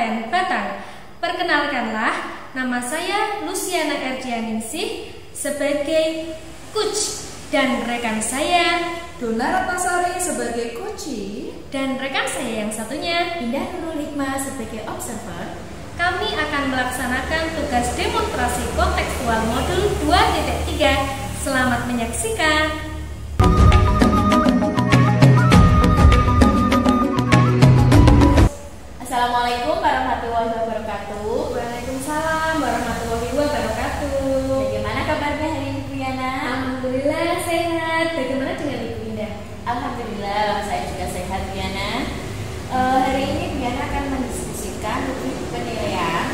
Kabupaten Batang. Perkenalkanlah, nama saya Luciana Erjianingsih sebagai coach dan rekan saya Dona Ratnasari sebagai coach dan rekan saya yang satunya Indah Nurul Hikmah sebagai observer. Kami akan melaksanakan tugas demonstrasi kontekstual modul 2.3. Selamat menyaksikan. Assalamualaikum warahmatullahi wabarakatuh. Waalaikumsalam warahmatullahi wabarakatuh. Bagaimana kabarnya hari ini, Bu Yana? Alhamdulillah sehat. Bagaimana dengan Ibu Indah? Alhamdulillah, saya juga sehat, Bu Yana. Hari ini Bu Yana akan mendiskusikan topik penilaian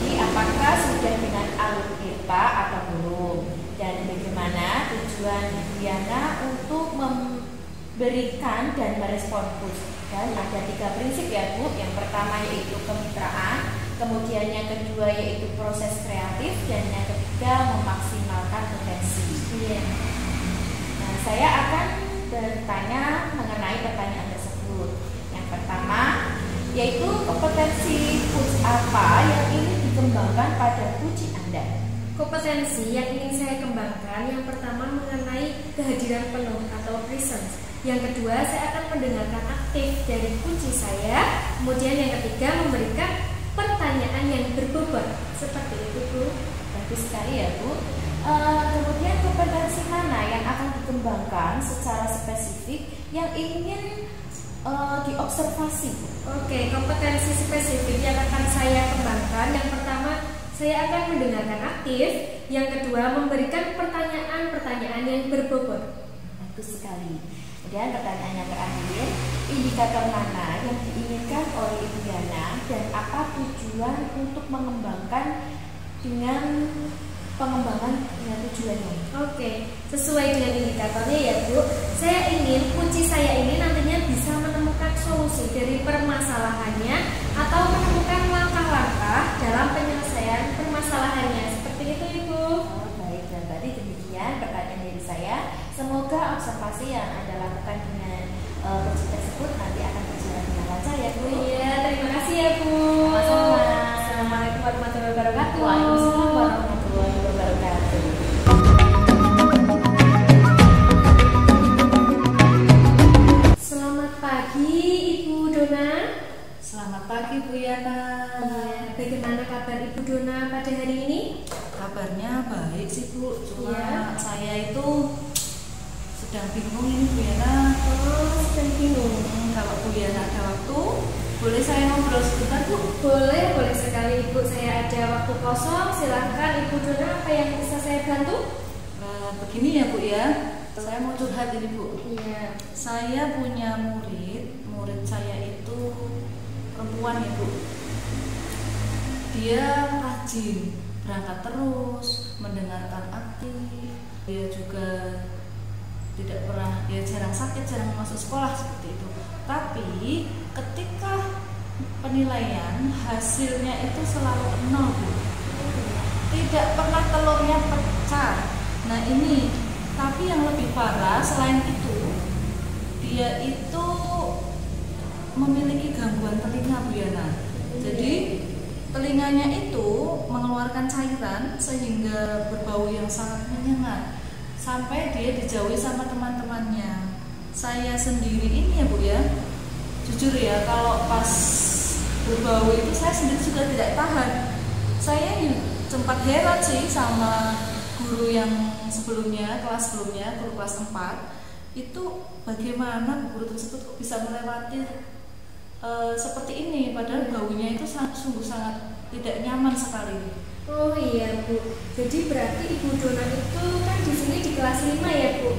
di apakah sudah dengan alur IPA atau belum, dan bagaimana tujuan Bu Yana untuk memberikan dan merespon push. Dan ada 3 prinsip ya Bu. Yang pertama yaitu kemitraan, kemudian yang kedua yaitu proses kreatif, dan yang ketiga memaksimalkan potensi. Nah, saya akan bertanya mengenai pertanyaan tersebut. Yang pertama yaitu kompetensi push apa yang ingin dikembangkan pada puji Anda. Kompetensi yang ingin saya kembangkan yang pertama mengenai kehadiran penuh atau presence. Yang kedua, saya akan mendengarkan aktif dari kunci saya. Kemudian yang ketiga, memberikan pertanyaan yang berbobot. Seperti itu, Bu. Bagus sekali ya, Bu. Kemudian kompetensi mana yang akan dikembangkan secara spesifik yang ingin diobservasi, Bu? Oke, kompetensi spesifik yang akan saya kembangkan. Yang pertama, saya akan mendengarkan aktif. Yang kedua, memberikan pertanyaan-pertanyaan yang berbobot. Bagus sekali. Kemudian pertanyaan yang terakhir, indikator mana yang diinginkan oleh Ibu Yana dan apa tujuan untuk mengembangkan dengan pengembangan dengan tujuannya? Oke, sesuai dengan indikatornya ya Bu. Saya ingin kunci saya ini nantinya bisa menemukan solusi dari permasalahannya atau menemukan langkah-langkah dalam penyelesaian permasalahannya. Seperti itu Ibu. Oh, baik, dan tadi demikian pertanyaan dari saya. Semoga observasi yang Anda lakukan dengan kunci tersebut nanti akan berjalan dengan lancar ya Bu. Iya, terima kasih ya Bu. Sama-sama. Assalamualaikum warahmatullahi wabarakatuh. Waalaikumsalam warahmatullahi wabarakatuh. Selamat pagi Ibu Dona. Selamat pagi Bu Yana. Bagaimana kabar Ibu Dona pada hari ini? Kabarnya baik sih Bu, cuma Iya. saya itu sedang bingung ini Bu Yana. Oh, sedang bingung. Kalau Bu Yana ada waktu, boleh saya ngobrol sebentar Bu? Boleh sekali Ibu. Saya ada waktu kosong. Silahkan Ibu Dona, apa yang bisa saya bantu? Begini ya Bu ya, saya mau curhat ini Bu. Iya. Saya punya murid saya itu perempuan ya Bu. Dia rajin, berangkat terus, mendengarkan aktif. Dia juga tidak pernah, dia jarang sakit, jarang masuk sekolah seperti itu. Tapi ketika penilaian hasilnya itu selalu 0 Bu. Tidak pernah telurnya pecah. Nah ini, tapi yang lebih parah selain itu, dia itu memiliki gangguan telinga Bu Yana. Jadi telinganya itu mengeluarkan cairan sehingga berbau yang sangat menyengat, sampai dia dijauhi sama teman-temannya. Saya sendiri ini ya Bu ya, jujur ya, kalau pas berbau itu saya sendiri juga tidak tahan. Saya sempat heran sih sama guru yang sebelumnya, guru kelas 4 itu, bagaimana guru tersebut kok bisa melewati seperti ini, padahal baunya itu sungguh sangat tidak nyaman sekali. Oh iya Bu. Jadi berarti Ibu Dona itu kan di sini di kelas 5 ya Bu.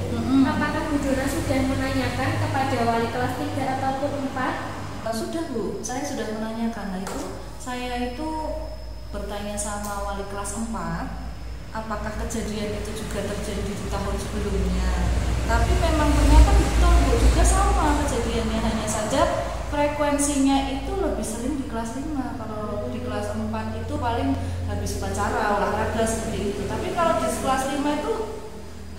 Apakah Bu Dona sudah menanyakan kepada wali kelas 3 ataupun 4? Sudah Bu, saya sudah menanyakan. Nah itu saya itu bertanya sama wali kelas 4, apakah kejadian itu juga terjadi di tahun sebelumnya. Tapi memang ternyata betul Bu, juga sama kejadiannya, hanya saja frekuensinya itu lebih sering di kelas 5. Kalau di kelas 4 itu paling habis upacara, olahraga seperti itu. Tapi kalau di kelas 5 itu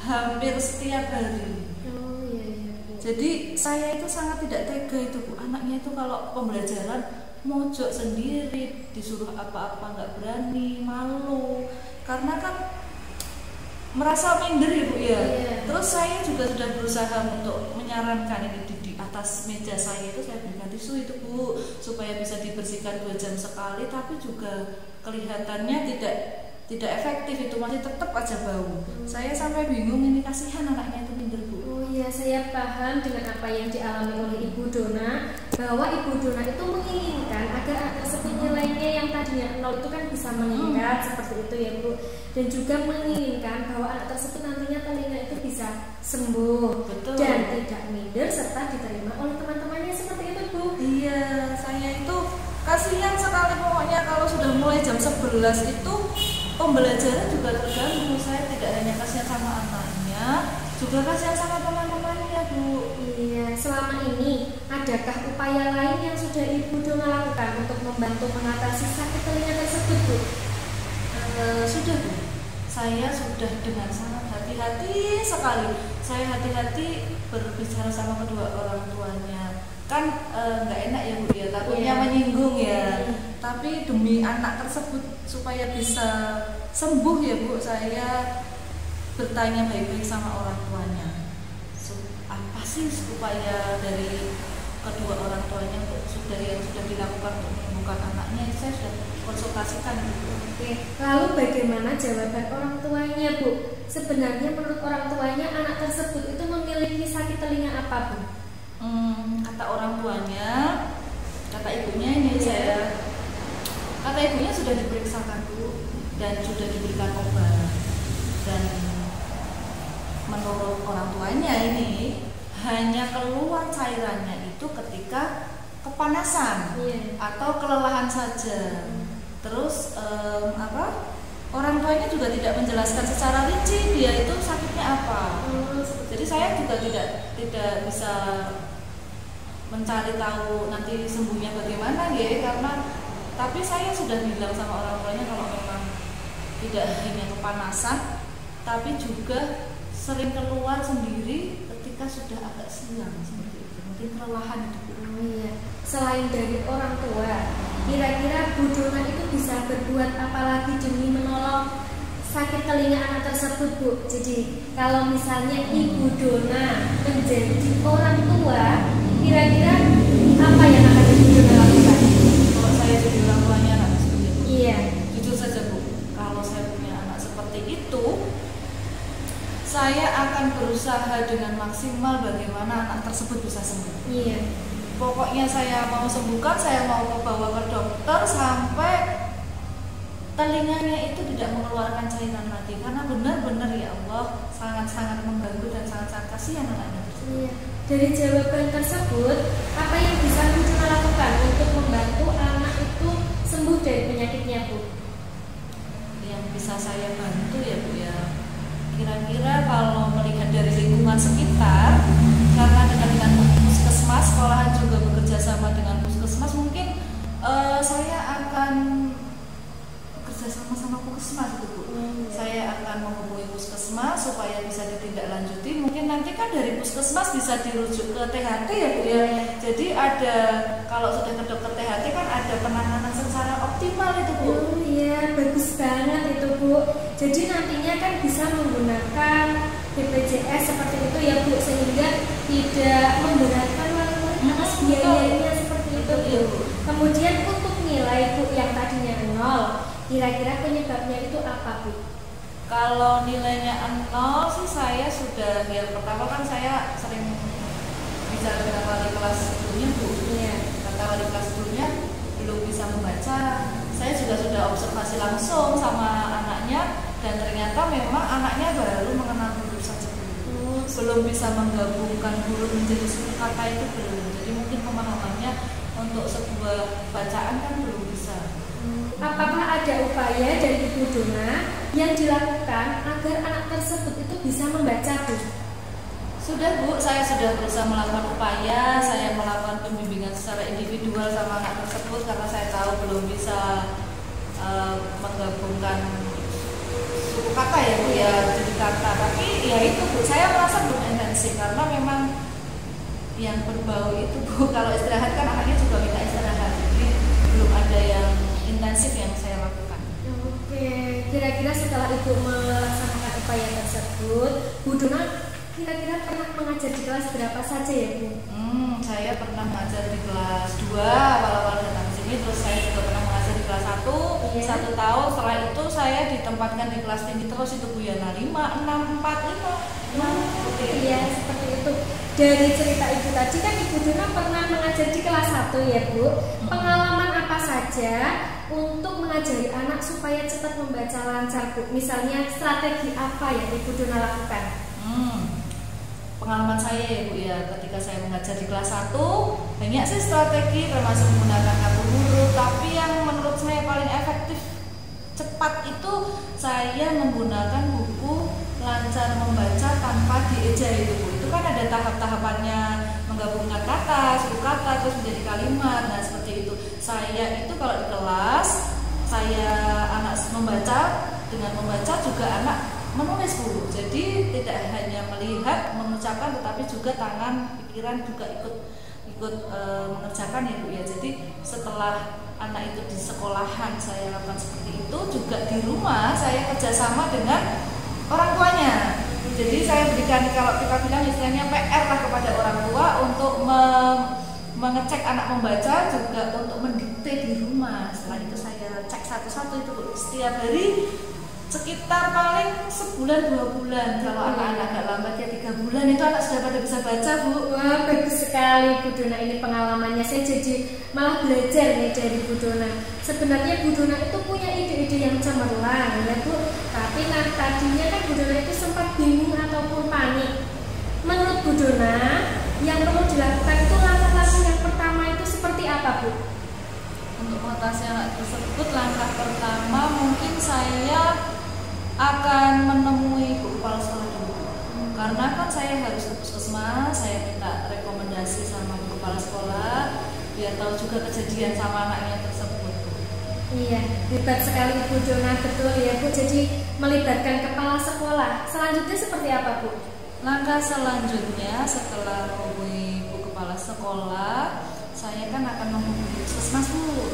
hampir setiap hari. Oh iya. Jadi saya itu sangat tidak tega itu Bu, anaknya itu kalau pembelajaran mojok sendiri, disuruh apa-apa nggak berani, malu, karena kan merasa minder ya Bu ya. Terus saya juga sudah berusaha untuk menyarankan ini di atas meja saya itu saya berikan tisu itu Bu, supaya bisa dibersihkan 2 jam sekali, tapi juga kelihatannya tidak efektif, itu masih tetap aja bau. Saya sampai bingung, ini kasihan anaknya itu minder Bu. Oh iya, saya paham dengan apa yang dialami oleh Ibu Dona, bahwa Ibu Dona itu menginginkan agar anak tersebut nilainya yang tadinya 0 itu kan bisa meningkat seperti itu ya Bu, dan juga menginginkan bahwa anak tersebut nantinya telinga itu bisa sembuh. Betul. Dan tidak minder serta diterima oleh teman-temannya seperti itu Bu. Iya, saya itu kasihan sekali pokoknya kalau sudah mulai jam 11 itu pembelajaran juga terganggu. Saya tidak hanya kasihan sama anaknya, juga kasihan sama teman-temannya Bu. Iya, selama ini adakah upaya lain yang sudah Ibu Dona lakukan untuk membantu mengatasi sakit telinga tersebut Bu? Sudah Bu, saya sudah dengan sangat hati-hati sekali. Saya hati-hati berbicara sama kedua orang tuanya. Kan nggak enak ya Bu ya, takutnya menyinggung ya. Tapi demi anak tersebut supaya bisa sembuh ya Bu, saya bertanya baik-baik sama orang tuanya. Apa sih upaya dari kedua orang tuanya yang sudah dilakukan untuk menyembuhkan anaknya? Itu saya sudah konsultasikan. Oke, lalu bagaimana jawaban orang tuanya Bu? Sebenarnya menurut orang tuanya anak tersebut itu memiliki sakit telinga apa Bu? Kata orang tuanya, kata ibunya ini kata ibunya sudah diperiksakan Bu dan sudah diberikan obat, dan menurut orang tuanya ini hanya keluar cairannya itu ketika kepanasan atau kelelahan saja. Terus orang tuanya juga tidak menjelaskan secara rinci dia itu sakitnya apa. Jadi saya juga tidak bisa mencari tahu nanti sembuhnya bagaimana ya, karena tapi saya sudah bilang sama orang tuanya kalau memang tidak hanya kepanasan tapi juga sering keluar sendiri ketika sudah agak siang seperti itu, mungkin kelelahan itu. Iya. Selain dari orang tua, kira-kira Bu Dona itu bisa berbuat apa lagi demi menolong sakit telinga anak tersebut Bu? Jadi kalau misalnya Ibu Dona menjadi orang tua, kira-kira apa yang akan Ibu Dona lakukan? Kalau saya jadi orang tuanya anak seperti itu, iya, jujur saja Bu, kalau saya punya anak seperti itu, saya akan berusaha dengan maksimal bagaimana anak tersebut bisa sembuh. Iya. Pokoknya saya mau sembuhkan, saya mau bawa ke dokter sampai telinganya itu tidak mengeluarkan cairan lagi, karena benar-benar ya Allah sangat-sangat mengganggu dan sangat-sangat kasihan anaknya. Iya. Dari jawaban tersebut, apa yang bisa Bu Dona lakukan untuk membantu anak itu sembuh dari penyakitnya Bu? Yang bisa saya bantu ya Bu ya, kira-kira kalau melihat dari lingkungan sekitar, karena dengan puskesmas, sekolahan juga bekerja sama dengan puskesmas, mungkin saya akan bekerja sama puskesmas itu Bu. Saya akan menghubungi puskesmas supaya bisa ditindaklanjuti. Mungkin nanti kan dari puskesmas bisa dirujuk ke THT ya Bu ya. Jadi ada, kalau sudah ke dokter THT kan ada penanganan secara optimal itu Bu. Iya, bagus banget itu Bu. Jadi nantinya kan bisa menggunakan BPJS seperti itu ya Bu, sehingga tidak memberatkan wali murid atas biayanya seperti itu Bu. Kemudian untuk nilai Bu yang tadinya 0, kira-kira penyebabnya itu apa Bu? Kalau nilainya 0 sih saya sudah, ya pertama kan saya sering bicara dengan wali kelas sebelumnya Bu. Iya. Kata wali kelas sebelumnya belum bisa membaca. Saya juga sudah observasi langsung sama anaknya, dan ternyata memang anaknya baru mengenal huruf saja belum bisa menggabungkan huruf menjadi suatu kata itu belum. Jadi mungkin pemahamannya untuk sebuah bacaan kan belum bisa. Apakah ada upaya dari Ibu Dona yang dilakukan agar anak tersebut itu bisa membaca Bu? Sudah Bu, saya sudah berusaha melakukan upaya. Saya melakukan pembimbingan secara individual sama anak tersebut karena saya tahu belum bisa menggabungkan suku kata ya Bu ya, jadi kata. Tapi ya itu Bu, saya merasa belum intensif karena memang yang berbau itu Bu, kalau istirahat kan anaknya juga minta istirahat. Jadi ada yang intensif yang saya lakukan. Oke, kira-kira setelah Ibu melaksanakan upaya tersebut, Bu Dona kira-kira pernah mengajar di kelas berapa saja ya Bu? Saya pernah mengajar di kelas 2 awal-awal datang sini, terus saya juga pernah mengajar di kelas 1 Iya. 1 tahun. Setelah itu saya ditempatkan di kelas tinggi terus itu Bu Yana, 5, 6, 4, 5. Iya, seperti itu. Dari cerita Ibu tadi kan Ibu Dona pernah mengajar di kelas 1 ya Bu. Pengalaman apa saja untuk mengajari anak supaya cepat membaca lancar Bu? Misalnya strategi apa yang Ibu Dona lakukan? Pengalaman saya ya Bu ya, ketika saya mengajar di kelas 1 banyak sih strategi termasuk menggunakan kartu huruf, tapi yang menurut saya paling efektif cepat itu saya menggunakan buku lancar membaca tanpa dieja itu Bu. Itu kan ada tahap-tahapannya, menggabungkan kata, suku kata, terus menjadi kalimat. Nah seperti itu. Saya itu kalau di kelas saya anak membaca, dengan membaca juga anak menulis Bu. Jadi tidak hanya melihat, mengucapkan, tetapi juga tangan, pikiran juga ikut mengerjakan ya Bu ya. Jadi setelah anak itu di sekolahan saya lakukan seperti itu, juga di rumah saya kerjasama dengan orang tuanya. Jadi saya berikan, kalau kita bilang istilahnya PR lah kepada orang tua untuk mengecek anak membaca, juga untuk mendikte di rumah. Setelah itu saya cek satu-satu itu Bu. Setiap hari sekitar paling sebulan 2 bulan. Kalau anak-anak agak lambat ya 3 bulan itu anak sudah pada bisa baca Bu. Wah, bagus sekali Bu Dona ini pengalamannya. Saya jadi malah belajar nih dari Bu Dona. Sebenarnya Bu Dona itu punya ide-ide yang cemerlang ya Bu. Tapi tadinya kan Bu Dona itu sempat bingung ataupun panik. Menurut Bu Dona, yang perlu dilakukan itu langkah-langkah yang pertama itu seperti apa Bu? Untuk mengatasi anak tersebut, langkah pertama mungkin saya akan menemui Bu Kepala Sekolah dulu. Karena kan saya harus ke puskesmas, saya minta rekomendasi sama Bu Kepala Sekolah biar tahu juga kejadian sama anaknya tersebut. Iya, hebat sekali Bu Dona, betul ya Bu. Jadi melibatkan kepala sekolah. Selanjutnya seperti apa Bu? Langkah selanjutnya setelah menghubungi Bu Kepala Sekolah, saya kan akan menghubungi puskesmas Bu.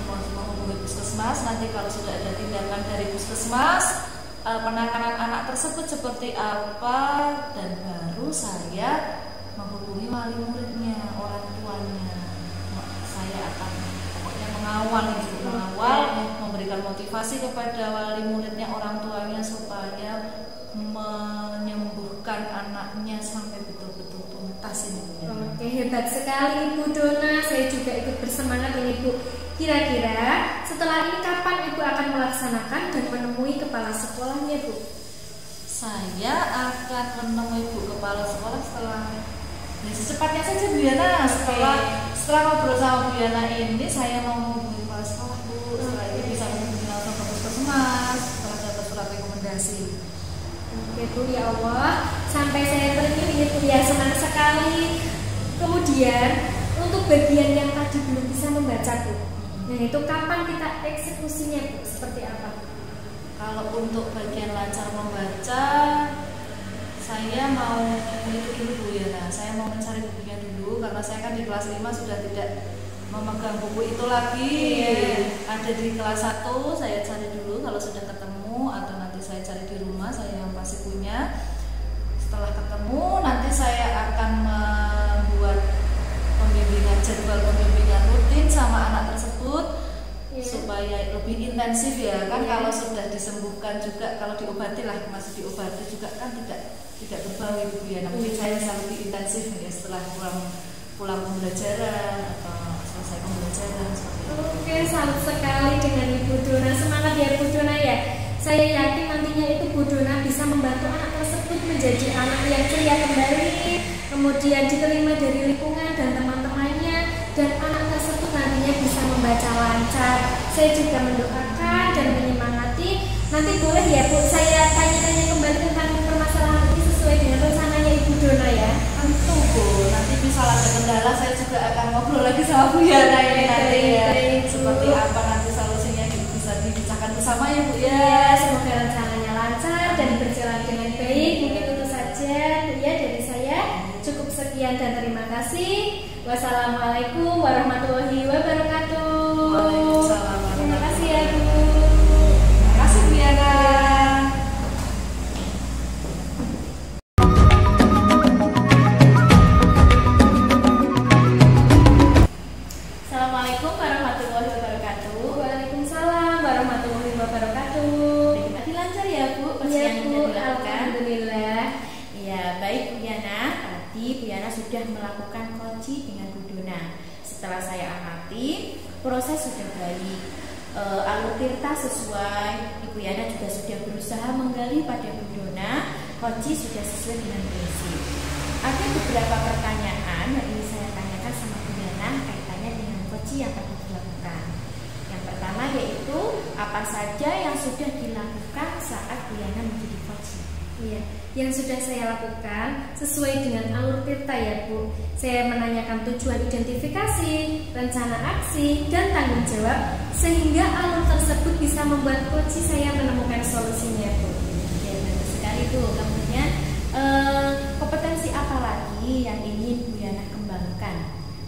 Menghubungi puskesmas, nanti kalau sudah ada tindakan dari puskesmas, penanganan anak tersebut seperti apa, dan baru saya menghubungi wali muridnya, orang tuanya. Saya akan pokoknya mengawal, memberikan motivasi kepada wali muridnya, orang tuanya supaya menyembuhkan anaknya sampai betul-betul tuntas ini. Oke, hebat sekali Ibu Dona. Saya juga ikut bersemangat ini Bu. Kira-kira setelah ini kapan Ibu akan melaksanakan dan menemui kepala sekolahnya Bu? Saya akan menemui Bu Kepala Sekolah setelah secepatnya saja Bu Yana. Setelah ngobrol sama Bu Yana ini, saya mau menghubungi Kepala Sekolah Bu. Setelah itu bisa menghubungi langsung ke puskesmas setelah dapat surat rekomendasi. Oke Bu, ya Allah, sampai saya terkini Bu ya, senang sekali. Kemudian untuk bagian yang tadi belum bisa membaca Bu, nah itu kapan kita eksekusinya Bu? Seperti apa? Kalau untuk bagian lancar membaca, saya mau itu dulu Bu Yana. Saya mau mencari bukunya dulu karena saya kan di kelas 5 sudah tidak memegang buku itu lagi. Ada di kelas 1, saya cari dulu kalau sudah ketemu, atau nanti saya cari di rumah, saya yang pasti punya. Setelah ketemu, nanti saya akan membuat jadwal pembimbingan rutin sama anak tersebut supaya lebih intensif ya kan. Kalau sudah disembuhkan juga, kalau diobati lah, masih diobati juga kan tidak berbau itu ya. Mungkin saya bisa lebih intensif ya setelah pulang pembelajaran atau selesai pembelajaran seperti itu. Oke, salut sekali dengan Ibu Dona. Semangat ya Bu Dona ya. Saya yakin nantinya itu Bu Dona bisa membantu anak tersebut menjadi anak yang ceria kembali, kemudian diterima dari lingkungan dan teman-temannya, dan anak tersebut nantinya bisa membaca lancar. Saya juga mendoakan dan menyemangati. Nanti boleh ya Bu, saya tanya-tanya kembali tentang permasalahan ini sesuai dengan rencananya Ibu Dona ya. Tentu Bu, nanti misal ada kendala saya juga akan ngobrol lagi sama Bu Yana ini nanti ya. Seperti apa nanti solusinya bisa dibicarakan bersama ya Bu ya. Semoga rencananya lancar dan berjalan dengan baik. Mungkin itu saja Bu ya dari saya. Cukup sekian dan terima kasih. Wassalamualaikum warahmatullahi wabarakatuh. alur tirta sesuai. Ibu Yana juga sudah berusaha menggali pada Bu Dona, Koci sudah sesuai dengan prinsip. Ada beberapa pertanyaan yang ingin saya tanyakan sama Bu Yana kaitannya dengan Koci yang perlu dilakukan. Yang pertama yaitu apa saja yang sudah dilakukan saat Bu Yana menjadi Koci? Iya, yang sudah saya lakukan sesuai dengan alur tirta ya Bu. Saya menanyakan tujuan identifikasi, rencana aksi, dan tanggung jawab sehingga alur tersebut bisa membuat Koci saya menemukan solusinya Bu. Ya, benar sekali Bu. Kemudian kompetensi apa lagi yang ingin Bu Yana kembangkan?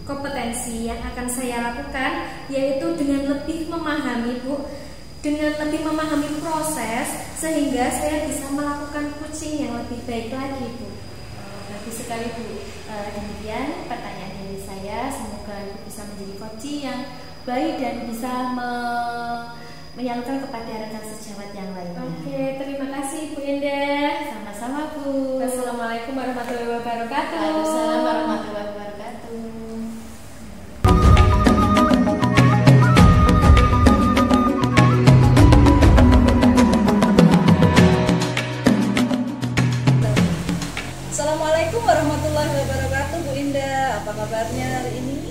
Kompetensi yang akan saya lakukan yaitu dengan lebih memahami Bu, dengan lebih memahami proses sehingga saya bisa melakukan coaching yang lebih baik lagi Bu. Bagus sekali Bu. Demikian pertanyaan dari saya. Semoga Ibu bisa menjadi coaching yang baik dan bisa menyalurkan kepada rekan sejawat yang lainnya. Oke, terima kasih Bu Indah. Sama-sama Bu. Wassalamualaikum warahmatullahi wabarakatuh. Waalaikumsalam warahmatullahi wabarakatuh. Assalamualaikum warahmatullahi wabarakatuh, Bu Indah. Apa kabarnya hari ini?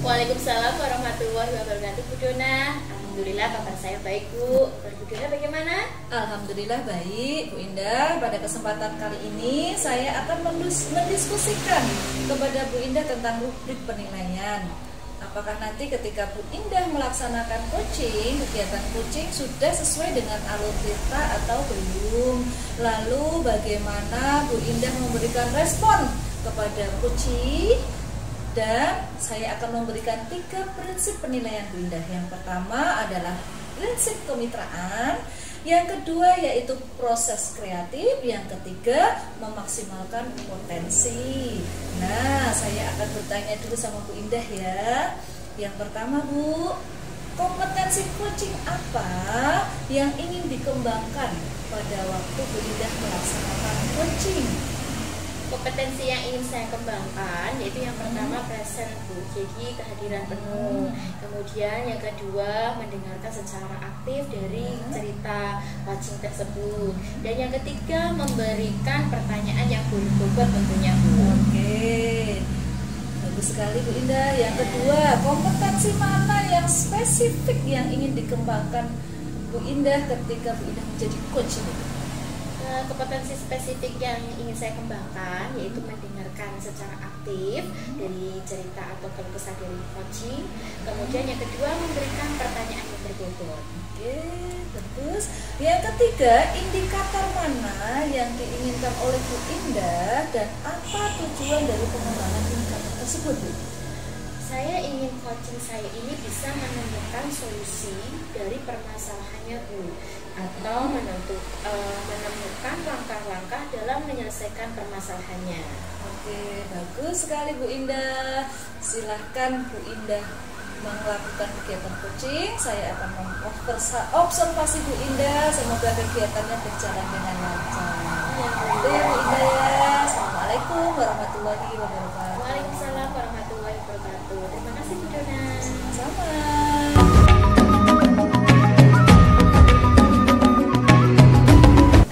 Waalaikumsalam warahmatullahi wabarakatuh, Bu Dona. Alhamdulillah kabar saya baik Bu. Bu Dona bagaimana? Alhamdulillah baik, Bu Indah. Pada kesempatan kali ini saya akan mendiskusikan kepada Bu Indah tentang rubrik penilaian. Apakah nanti ketika Bu Indah melaksanakan coaching, kegiatan coaching sudah sesuai dengan alur tirta atau belum? Lalu bagaimana Bu Indah memberikan respon kepada coaching? Dan saya akan memberikan 3 prinsip penilaian Bu Indah. Yang pertama adalah prinsip kemitraan, yang kedua yaitu proses kreatif, yang ketiga memaksimalkan potensi. Nah, saya akan bertanya dulu sama Bu Indah ya. Yang pertama Bu, kompetensi coaching apa yang ingin dikembangkan pada waktu Bu Indah melaksanakan coaching? Kompetensi yang ingin saya kembangkan yaitu yang pertama present Bu, jadi kehadiran penuh. Kemudian yang kedua mendengarkan secara aktif dari cerita coaching tersebut. Dan yang ketiga memberikan pertanyaan yang berbobot tentunya Bu. Oke, bagus sekali Bu Indah. Yang kedua, kompetensi mana yang spesifik yang ingin dikembangkan Bu Indah ketika Bu Indah menjadi coach ini? Kompetensi spesifik yang ingin saya kembangkan yaitu mendengarkan secara aktif dari cerita atau keluh kesah dari coaching. Kemudian yang kedua memberikan pertanyaan yang berbobot. Oke, bagus. Yang ketiga, indikator mana yang diinginkan oleh Bu Indah dan apa tujuan dari pengembangan indikator tersebut Bu? Saya ingin coaching saya ini bisa menemukan solusi dari permasalahannya Bu, atau menemukan langkah-langkah dalam menyelesaikan permasalahannya. Oke, bagus sekali Bu Indah. Silahkan Bu Indah melakukan kegiatan coaching. Saya akan mengobservasi Bu Indah. Semoga kegiatannya berjalan dengan lancar. Itu ya Bu Indah ya. Assalamualaikum warahmatullahi wabarakatuh. Waalaikumsalam warahmatullahi wabarakatuh. Terima kasih Bu Dona. Sama.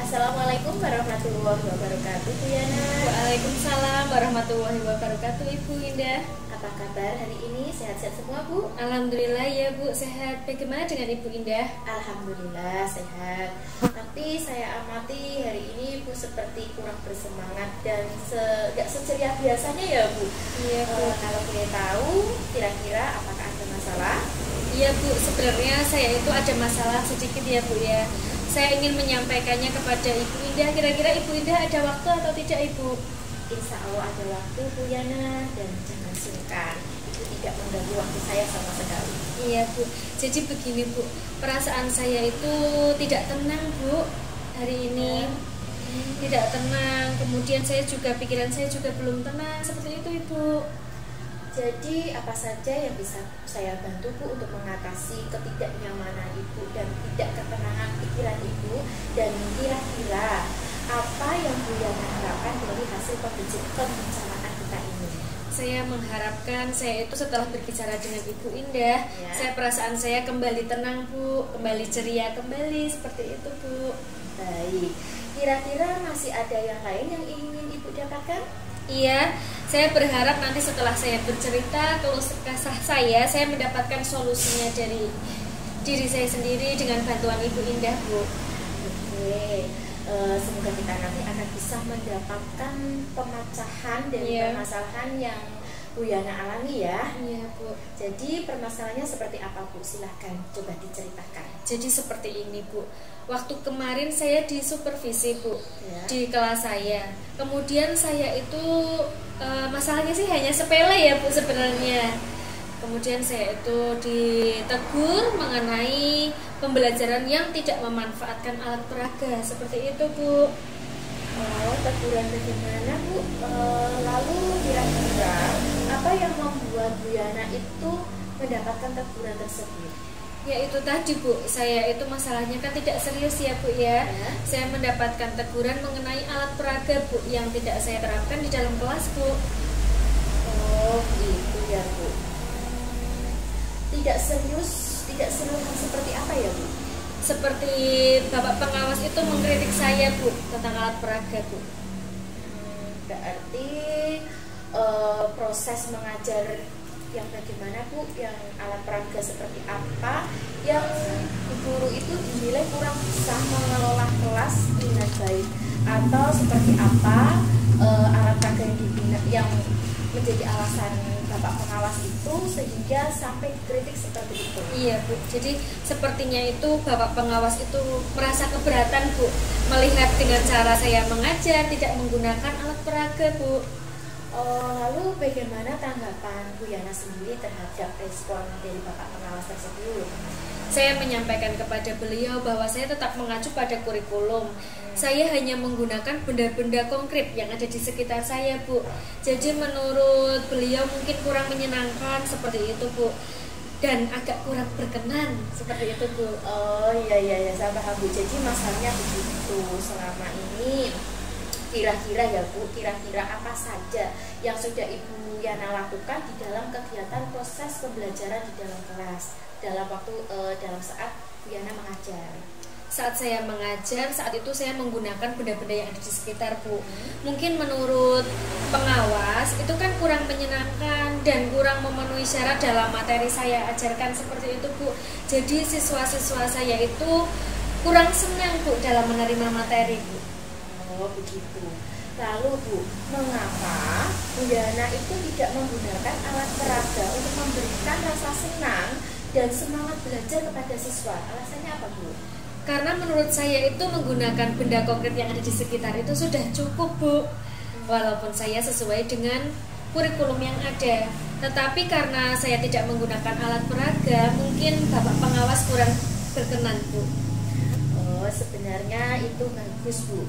Assalamualaikum warahmatullahi wabarakatuh Bu Yana. Waalaikumsalam warahmatullahi wabarakatuh Ibu Indah. Apa kabar hari ini? Sehat-sehat semua Bu? Alhamdulillah ya Bu, sehat. Bagaimana dengan Ibu Indah? Alhamdulillah sehat. Tapi saya amati hari ini Bu seperti kurang bersemangat dan gak seceria biasanya ya Bu. Iya Bu. Kalau boleh tahu, kira-kira apakah ada masalah? Iya Bu, sebenarnya saya itu ada masalah sedikit ya Bu ya. Saya ingin menyampaikannya kepada Ibu Indah. Kira-kira Ibu Indah ada waktu atau tidak Ibu? Insya Allah ada waktu Bu Yana, dan jangan sungkan. Itu tidak mengganggu waktu saya sama sekali. Iya Bu, jadi begini Bu, perasaan saya itu tidak tenang Bu hari ini. Tidak tenang, kemudian pikiran saya juga belum tenang, seperti itu Ibu. Jadi apa saja yang bisa saya bantu Bu untuk mengatasi ketidaknyamanan Ibu dan tidak ketenangan pikiran Ibu, dan kira-kira apa yang Bu Yana harapkan dari hasil pembicaraan kita ini? Saya mengharapkan saya itu setelah berbicara dengan Ibu Indah, Ya. perasaan saya kembali tenang Bu, kembali ceria kembali seperti itu Bu. Baik. Kira-kira masih ada yang lain yang ingin Ibu dapatkan? Iya, saya berharap nanti setelah saya bercerita keluh kesah saya mendapatkan solusinya dari diri saya sendiri dengan bantuan Ibu Indah Bu. Oke. Semoga kita nanti akan bisa mendapatkan pemecahan dari Iya. permasalahan yang Bu Yana alami ya. Iya Bu. Jadi permasalahannya seperti apa Bu? Silahkan coba diceritakan. Jadi seperti ini Bu. Waktu kemarin saya disupervisi Bu Ya. di kelas saya. Kemudian saya itu masalahnya sih hanya sepele ya Bu sebenarnya. Kemudian saya itu ditegur mengenai pembelajaran yang tidak memanfaatkan alat peraga seperti itu Bu. Oh, teguran bagaimana Bu? Lalu kira-kira apa yang membuat Bu Yana itu mendapatkan teguran tersebut? Ya itu tadi Bu, saya itu masalahnya kan tidak serius ya Bu ya. Ya. Saya mendapatkan teguran mengenai alat peraga Bu yang tidak saya terapkan di dalam kelas Bu. Oh, gitu ya Bu. Tidak serius seperti apa ya Bu? Seperti Bapak pengawas itu mengkritik saya Bu tentang alat peraga Bu. Berarti proses mengajar yang bagaimana Bu, yang alat peraga seperti apa yang Bu guru itu dinilai kurang bisa mengelola kelas dengan baik, atau seperti apa alat peraga yang menjadi alasan Bapak pengawas itu sehingga sampai kritik seperti itu. Iya Bu, jadi sepertinya itu Bapak pengawas itu merasa keberatan Bu melihat dengan cara saya mengajar tidak menggunakan alat peraga Bu. Lalu bagaimana tanggapan Bu Yana sendiri terhadap respon dari Bapak pengawas tersebut? Saya menyampaikan kepada beliau bahwa saya tetap mengacu pada kurikulum. Saya hanya menggunakan benda-benda konkret yang ada di sekitar saya Bu. Jadi menurut beliau mungkin kurang menyenangkan seperti itu Bu, dan agak kurang berkenan seperti itu Bu. Oh iya, saya paham Bu. Jadi masalahnya begitu. Selama ini kira-kira ya Bu, kira-kira apa saja yang sudah Ibu Yana lakukan di dalam kegiatan proses pembelajaran di dalam kelas dalam saat Bu Yana mengajar? Saat saya mengajar, saat itu saya menggunakan benda-benda yang ada di sekitar Bu. Mungkin menurut pengawas itu kan kurang menyenangkan dan kurang memenuhi syarat dalam materi saya ajarkan seperti itu Bu. Jadi siswa-siswa saya itu kurang senang Bu dalam menerima materi Bu. Oh begitu. Lalu Bu, mengapa Bu Yana itu tidak menggunakan alat peraga untuk memberikan rasa senang dan semangat belajar kepada siswa? Alasannya apa Bu? Karena menurut saya itu menggunakan benda konkret yang ada di sekitar itu sudah cukup Bu. Walaupun saya sesuai dengan kurikulum yang ada, tetapi karena saya tidak menggunakan alat peraga, mungkin Bapak pengawas kurang berkenan Bu. Oh sebenarnya itu bagus Bu.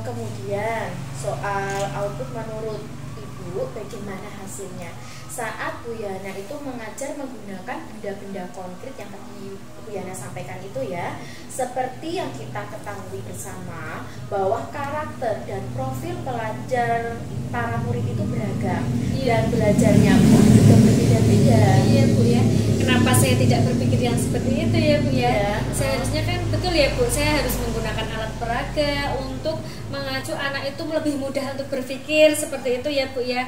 Kemudian soal output menurut Ibu bagaimana hasilnya? Saat Bu Yana itu mengajar menggunakan benda-benda konkret yang tadi Bu Yana sampaikan itu ya, seperti yang kita ketahui bersama bahwa karakter dan profil pelajar para murid itu beragam. Iya. Dan belajarnya pun juga berbeda-beda. Iya Bu ya. Kenapa saya tidak berpikir yang seperti itu ya Bu ya? Iya. Seharusnya kan betul ya Bu, saya harus menggunakan alat peraga untuk mengacu anak itu lebih mudah untuk berpikir seperti itu ya Bu ya.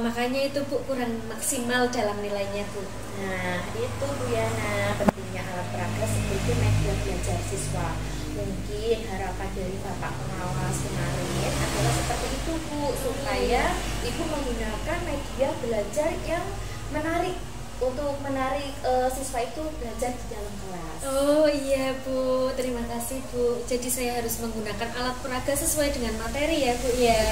Makanya itu Bu kurang maksimal dalam nilainya Bu. Nah itu Bu Yana, pentingnya alat peraga sebagai media belajar siswa. Mungkin harapan dari Bapak pengawas kemarin adalah seperti itu Bu, supaya Ibu menggunakan media belajar yang menarik untuk menarik siswa itu belajar di dalam kelas. Oh iya Bu, terima kasih Bu. Jadi saya harus menggunakan alat peraga sesuai dengan materi ya Bu ya.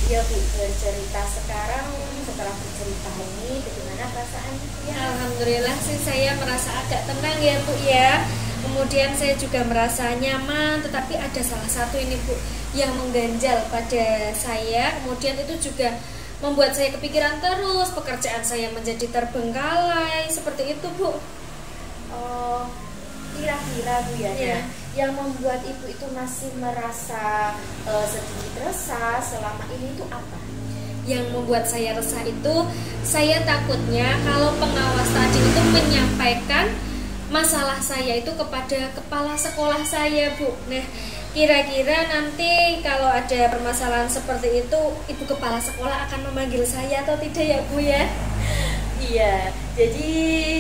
Iya Bu, bercerita sekarang setelah bercerita ini bagaimana perasaan ya? Alhamdulillah sih saya merasa agak tenang ya Bu ya. Kemudian saya juga merasa nyaman, tetapi ada salah satu ini Bu yang mengganjal pada saya. Kemudian itu juga membuat saya kepikiran terus, pekerjaan saya menjadi terbengkalai seperti itu Bu. Oh, kira-kira Bu ya, Iya. yang membuat Ibu itu masih merasa sedikit resah selama ini itu apa? Yang membuat saya resah itu, saya takutnya kalau pengawas tadi itu menyampaikan masalah saya itu kepada kepala sekolah saya, Bu. Nah, kira-kira nanti kalau ada permasalahan seperti itu, ibu kepala sekolah akan memanggil saya atau tidak ya, Bu ya? Iya, jadi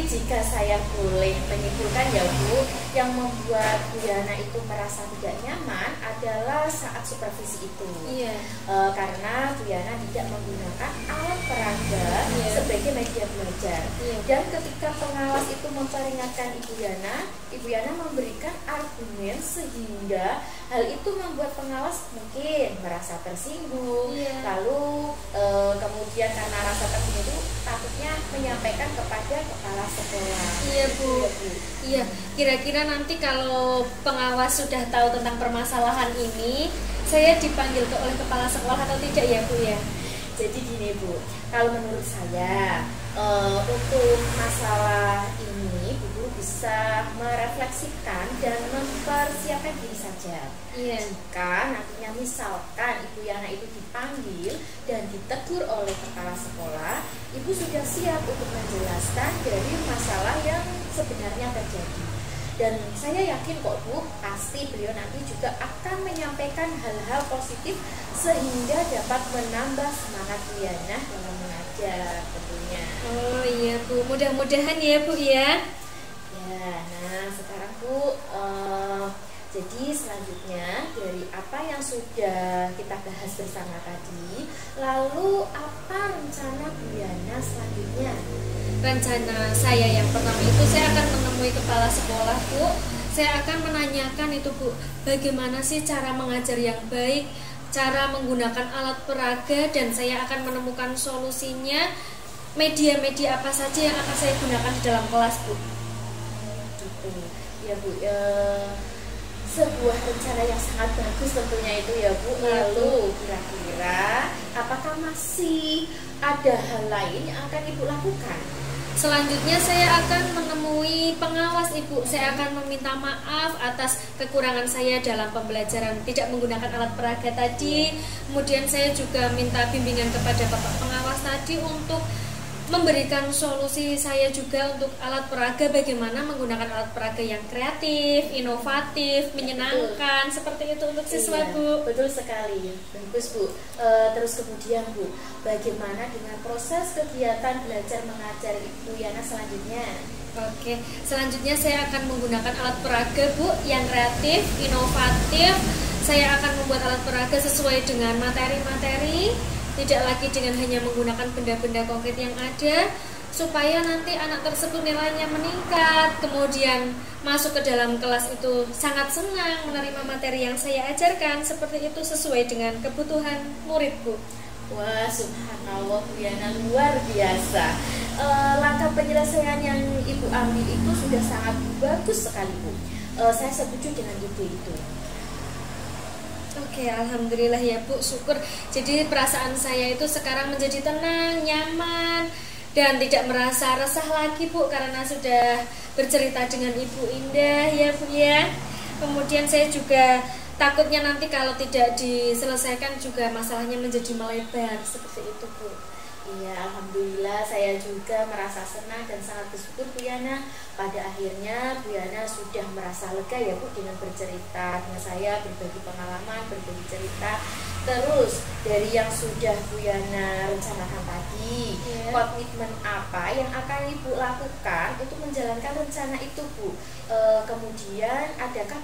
jika saya boleh menyimpulkan ya Bu, yang membuat Bu Yana itu merasa tidak nyaman adalah saat supervisi itu. Iya. Karena Bu Yana tidak menggunakan alat peraga sebagai media belajar. Iya. Dan ketika pengawas itu memperingatkan Ibu Yana memberikan argumen sehingga hal itu membuat pengawas mungkin merasa tersinggung. Iya. Lalu kemudian karena rasa tersinggung itu takutnya menyampaikan kepada kepala sekolah. Iya, Bu. Iya, kira-kira nanti kalau pengawas sudah tahu tentang permasalahan ini, saya dipanggil oleh kepala sekolah atau tidak ya, Bu ya? Jadi gini Bu, kalau menurut saya untuk masalah ini Bu Guru bisa merefleksikan dan mempersiapkan diri saja. Iya. Jika nantinya misalkan Ibu Yana itu dipanggil dan ditegur oleh kepala sekolah, Ibu sudah siap untuk menjelaskan dari masalah yang sebenarnya terjadi. Dan saya yakin kok Bu, pasti beliau nanti juga akan menyampaikan hal-hal positif sehingga dapat menambah semangat Bu Yana dalam mengajar tentunya. Oh iya, Bu, mudah-mudahan ya, Bu ya. Ya, nah sekarang Bu, jadi selanjutnya dari apa yang sudah kita bahas bersama tadi, lalu apa rencana Bu Yana selanjutnya? Rencana saya yang pertama itu saya akan menemui kepala sekolah, Bu. Saya akan menanyakan itu, Bu, bagaimana sih cara mengajar yang baik, cara menggunakan alat peraga, dan saya akan menemukan solusinya. Media-media apa saja yang akan saya gunakan di dalam kelas, Bu? Gitu. Ya Bu, sebuah rencana yang sangat bagus tentunya itu ya Bu. Lalu kira-kira apakah masih ada hal lain yang akan Ibu lakukan? Selanjutnya saya akan menemui pengawas, Ibu. Saya akan meminta maaf atas kekurangan saya dalam pembelajaran tidak menggunakan alat peraga tadi. Kemudian saya juga minta bimbingan kepada Bapak pengawas tadi untuk memberikan solusi saya juga untuk alat peraga, bagaimana menggunakan alat peraga yang kreatif, inovatif, menyenangkan, seperti itu untuk siswa, Bu. Betul sekali, bagus Bu. Terus kemudian Bu, bagaimana dengan proses kegiatan belajar mengajar Ibu Yana selanjutnya? Oke, selanjutnya saya akan menggunakan alat peraga, Bu, yang kreatif, inovatif. Saya akan membuat alat peraga sesuai dengan materi-materi, tidak lagi dengan hanya menggunakan benda-benda konkret yang ada, supaya nanti anak tersebut nilainya meningkat, kemudian masuk ke dalam kelas itu sangat senang menerima materi yang saya ajarkan, seperti itu sesuai dengan kebutuhan murid, Bu. Wah, subhanallah Bu Yana, luar biasa. Langkah penyelesaian yang Ibu ambil itu sudah sangat bagus sekali Bu. Saya setuju dengan ide itu. Oke, alhamdulillah ya Bu, syukur. Jadi perasaan saya itu sekarang menjadi tenang, nyaman, dan tidak merasa resah lagi, Bu, karena sudah bercerita dengan Ibu Indah ya, Bu ya. Kemudian saya juga takutnya nanti kalau tidak diselesaikan juga masalahnya menjadi melebar, seperti itu, Bu. Iya, alhamdulillah saya juga merasa senang dan sangat bersyukur Bu Yana. Pada akhirnya Bu Yana sudah merasa lega ya Bu dengan bercerita dengan saya, berbagi pengalaman, berbagi cerita. Terus dari yang sudah Bu Yana rencanakan tadi, komitmen apa yang akan Ibu lakukan untuk menjalankan rencana itu Bu? Kemudian adakah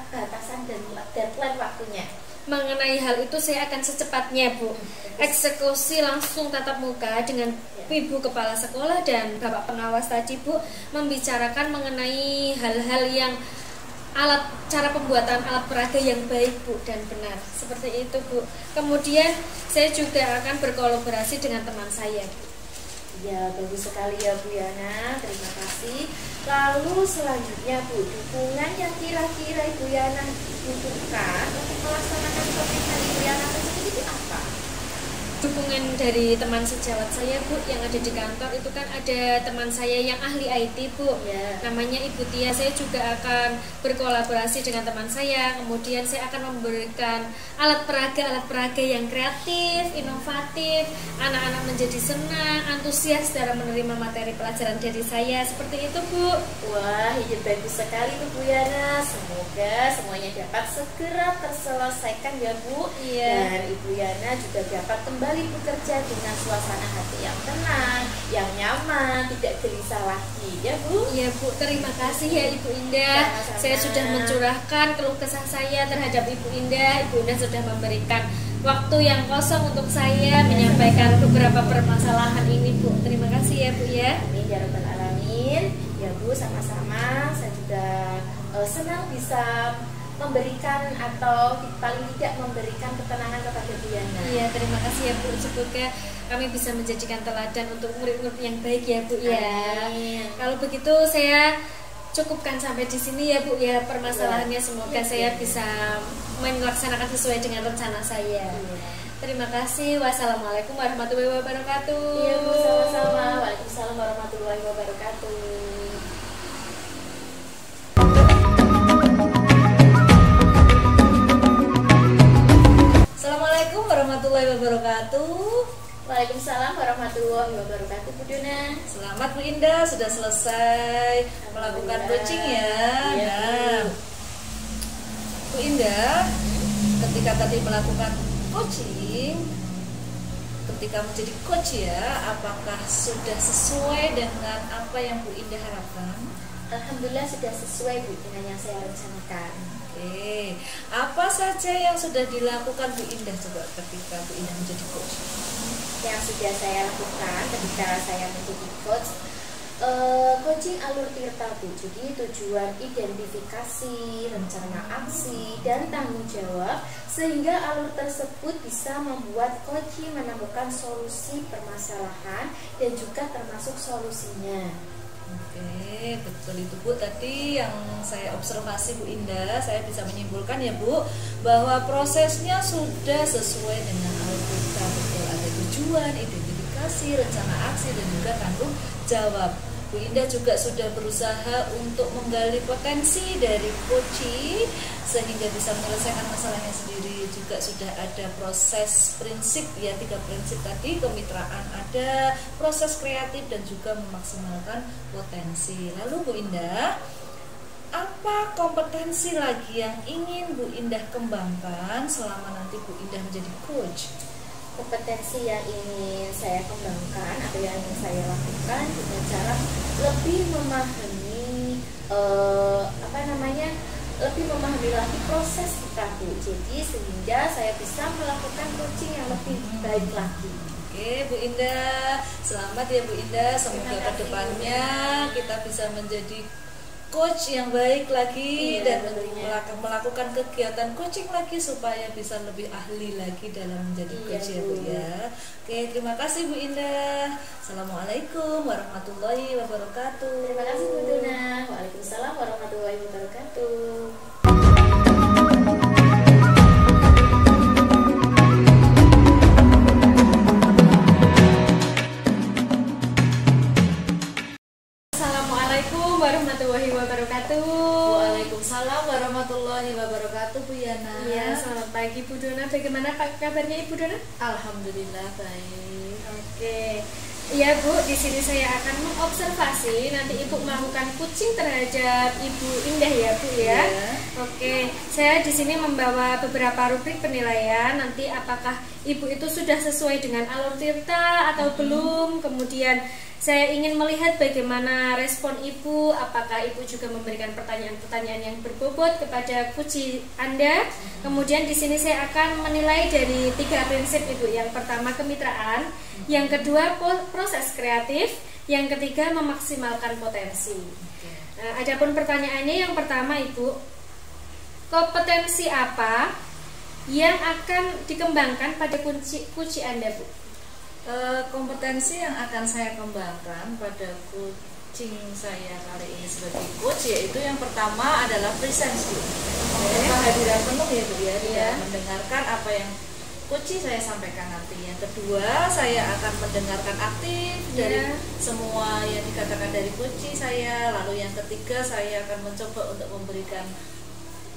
batasan dan deadline waktunya? Mengenai hal itu saya akan secepatnya, Bu, eksekusi langsung tatap muka dengan Ibu Kepala Sekolah dan Bapak Pengawas tadi, Bu, membicarakan mengenai hal-hal yang cara pembuatan alat peraga yang baik, Bu, dan benar, seperti itu, Bu. Kemudian saya juga akan berkolaborasi dengan teman saya, Bu. Ya, bagus sekali ya Bu Yana, terima kasih. Lalu selanjutnya Bu, dukungan yang kira-kira Ibu Yana butuhkan untuk melaksanakan komitmen Ibu Yana tersebut itu apa? dukungan dari teman sejawat saya Bu yang ada di kantor. Itu kan ada teman saya yang ahli IT Bu, namanya Ibu Tia. Saya juga akan berkolaborasi dengan teman saya. Kemudian saya akan memberikan alat peraga yang kreatif, inovatif. Anak-anak menjadi senang, antusias dalam menerima materi pelajaran dari saya. Seperti itu Bu. Wah, ide bagus sekali tuh Bu Yana. Semoga semuanya dapat segera terselesaikan ya Bu. Dan Ibu Yana juga dapat kembali bekerja dengan suasana hati yang tenang, yang nyaman, tidak gelisah lagi ya Bu. Iya Bu, terima kasih ya Ibu Indah. Sama-sama. Saya sudah mencurahkan keluh kesah saya terhadap Ibu Indah. Ibu Indah sudah memberikan waktu yang kosong untuk saya menyampaikan beberapa permasalahan ini Bu. Terima kasih ya Bu ya. Amin ya rabbal alamin. Ya Bu, sama-sama. Saya juga senang bisa memberikan atau paling tidak memberikan ketenangan kepada Bu Yana. Iya, terima kasih ya Bu. Semoga kami bisa menjadikan teladan untuk murid-murid yang baik ya Bu ya. Amin. Kalau begitu saya cukupkan sampai di sini ya Bu ya permasalahannya. Semoga saya bisa melaksanakan sesuai dengan rencana saya. Terima kasih. Wassalamualaikum warahmatullahi wabarakatuh. Iya Bu, sama-sama. Waalaikumsalam warahmatullahi wabarakatuh. Assalamualaikum warahmatullahi wabarakatuh. Waalaikumsalam warahmatullahi wabarakatuh Bu Dona. Selamat Bu Indah, sudah selesai melakukan coaching ya. Nah, Bu Indah, ketika tadi melakukan coaching, ketika menjadi coach ya, apakah sudah sesuai dengan apa yang Bu Indah harapkan? Alhamdulillah sudah sesuai Bu dengan yang saya rencanakan. Oke, apa saja yang sudah dilakukan Bu Indah coba ketika Bu Indah menjadi coach? Yang sudah saya lakukan ketika saya menjadi coach, coaching alur tirta Bu. Jadi tujuan identifikasi, rencana aksi, dan tanggung jawab sehingga alur tersebut bisa membuat coaching menemukan solusi permasalahan dan juga termasuk solusinya. Oke, betul itu Bu. Tadi yang saya observasi Bu Indah, saya bisa menyimpulkan ya Bu, bahwa prosesnya sudah sesuai dengan alur tirta. Betul, ada tujuan, identifikasi, rencana aksi, dan juga tanggung jawab. Bu Indah juga sudah berusaha untuk menggali potensi dari coaching sehingga bisa menyelesaikan masalahnya sendiri. Juga sudah ada proses prinsip ya, 3 prinsip tadi, kemitraan ada, proses kreatif, dan juga memaksimalkan potensi. Lalu Bu Indah, apa kompetensi lagi yang ingin Bu Indah kembangkan selama nanti Bu Indah menjadi coach? Kompetensi yang ingin saya kembangkan atau yang ingin saya lakukan dengan cara lebih memahami lebih memahami lagi proses kita Bu. Jadi sehingga saya bisa melakukan coaching yang lebih baik lagi. Oke Bu Indah, selamat ya Bu Indah. Semoga kedepannya kita bisa menjadi coach yang baik lagi dan melakukan kegiatan coaching lagi supaya bisa lebih ahli lagi dalam menjadi coach ya Bu ya. Oke, terima kasih Bu Indah. Assalamualaikum warahmatullahi wabarakatuh. Terima kasih Bu Dona. Waalaikumsalam warahmatullahi wabarakatuh. Warahmatullahi wabarakatuh. Waalaikumsalam warahmatullahi wabarakatuh Bu Yana. Iya, selamat pagi Bu Dona. Bagaimana kabarnya Ibu Dona? Alhamdulillah baik. Oke. Iya Bu, di sini saya akan mengobservasi nanti Ibu melakukan coaching terhadap Ibu Indah ya Bu ya. Iya. Oke, saya di sini membawa beberapa rubrik penilaian. Nanti apakah Ibu itu sudah sesuai dengan alur tirta atau belum? Kemudian saya ingin melihat bagaimana respon Ibu, apakah Ibu juga memberikan pertanyaan-pertanyaan yang berbobot kepada coach Anda. Kemudian di sini saya akan menilai dari 3 prinsip Ibu. Yang pertama kemitraan, yang kedua proses kreatif, yang ketiga memaksimalkan potensi. Nah, adapun pertanyaannya yang pertama Ibu, kompetensi apa yang akan dikembangkan pada coach Anda Bu? Kompetensi yang akan saya kembangkan pada coaching saya kali ini sebagai coach yaitu yang pertama adalah presence Bu. Kehadiran penuh ya Bu ya, mendengarkan apa yang Kunci saya sampaikan nanti. Yang kedua, saya akan mendengarkan aktif dari semua yang dikatakan dari kunci saya. Lalu yang ketiga, saya akan mencoba untuk memberikan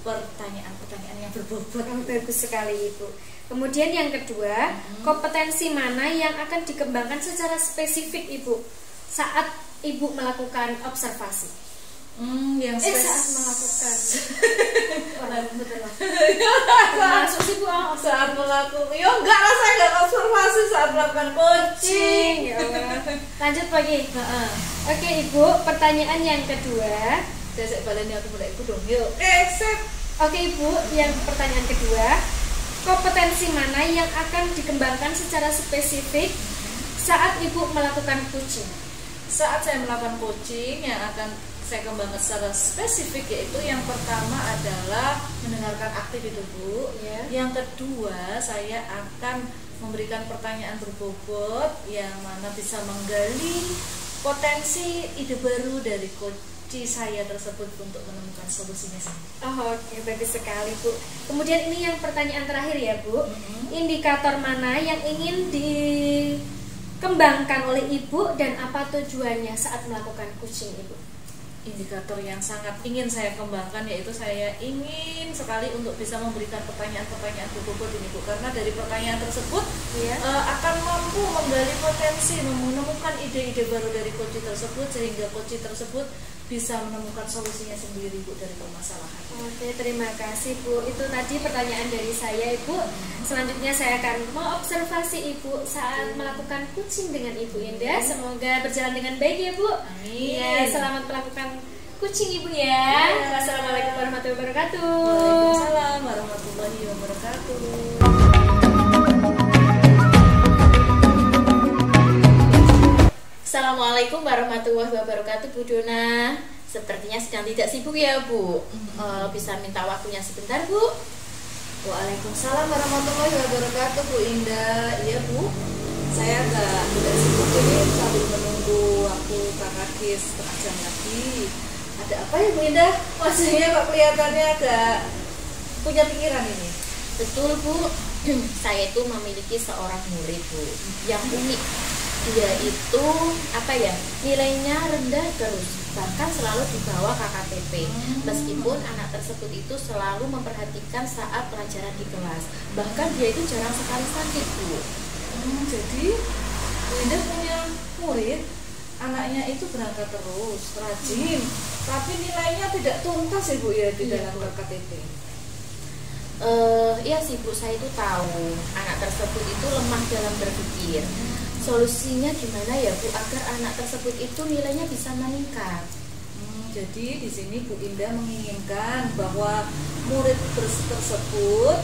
pertanyaan-pertanyaan yang berbobot. Bagus sekali Ibu. Kemudian yang kedua, kompetensi mana yang akan dikembangkan secara spesifik Ibu saat Ibu melakukan observasi? Saat melakukan masuk sih Bu, saat melakukan, ya enggak lah, saya enggak observasi saat melakukan coaching. Ya Allah. Lanjut lagi. Oke Ibu, pertanyaan yang kedua. Saya baleni aku mulai Ibu dong, yuk. Sip. Oke Ibu, yang pertanyaan kedua, kompetensi mana yang akan dikembangkan secara spesifik saat Ibu melakukan coaching? Saat saya melakukan coaching, yang akan saya kembangkan secara spesifik yaitu yang pertama adalah mendengarkan aktif itu Bu. Yang kedua, saya akan memberikan pertanyaan berbobot yang mana bisa menggali potensi ide baru dari kunci saya tersebut untuk menemukan solusinya sendiri. Oke, bagus sekali Bu. Kemudian ini yang pertanyaan terakhir ya Bu. Indikator mana yang ingin dikembangkan oleh Ibu dan apa tujuannya saat melakukan coaching Ibu? Indikator yang sangat ingin saya kembangkan yaitu saya ingin sekali untuk bisa memberikan pertanyaan-pertanyaan berbobot ini Bu, karena dari pertanyaan tersebut akan mampu menggali potensi, menemukan ide-ide baru dari kunci tersebut sehingga kunci tersebut bisa menemukan solusinya sendiri Bu dari permasalahan. Oke, terima kasih Bu. Itu tadi pertanyaan dari saya Ibu. Selanjutnya saya akan mengobservasi Ibu saat melakukan coaching dengan Ibu Indah. Semoga berjalan dengan baik ya Bu. Amin. Ya, selamat melakukan coaching Ibu ya. Wassalamualaikum warahmatullahi wabarakatuh. Waalaikumsalam warahmatullahi wabarakatuh. Assalamualaikum warahmatullahi wabarakatuh Bu Dona. Sepertinya sedang tidak sibuk ya Bu. Bisa minta waktunya sebentar Bu? Waalaikumsalam warahmatullahi wabarakatuh Bu Indah. Iya Bu, saya tidak sibuk ini sambil menunggu waktu Kakak Kis setengah jam lagi. Ada apa ya Bu Indah? Wajahnya kok kelihatannya agak punya pikiran ini. Betul Bu, saya itu memiliki seorang murid Bu yang unik. Dia itu nilainya rendah terus, bahkan selalu di bawah KKTP. Meskipun anak tersebut itu selalu memperhatikan saat pelajaran di kelas, bahkan dia itu jarang sekali sakit Bu. Jadi Bu Indah punya murid, anaknya itu berangkat terus, rajin, tapi nilainya tidak tuntas ya Bu ya di dalam KKTP. Iya sih Bu, saya itu tahu anak tersebut itu lemah dalam berpikir. Solusinya gimana ya Bu agar anak tersebut itu nilainya bisa meningkat? Jadi di sini Bu Indah menginginkan bahwa murid tersebut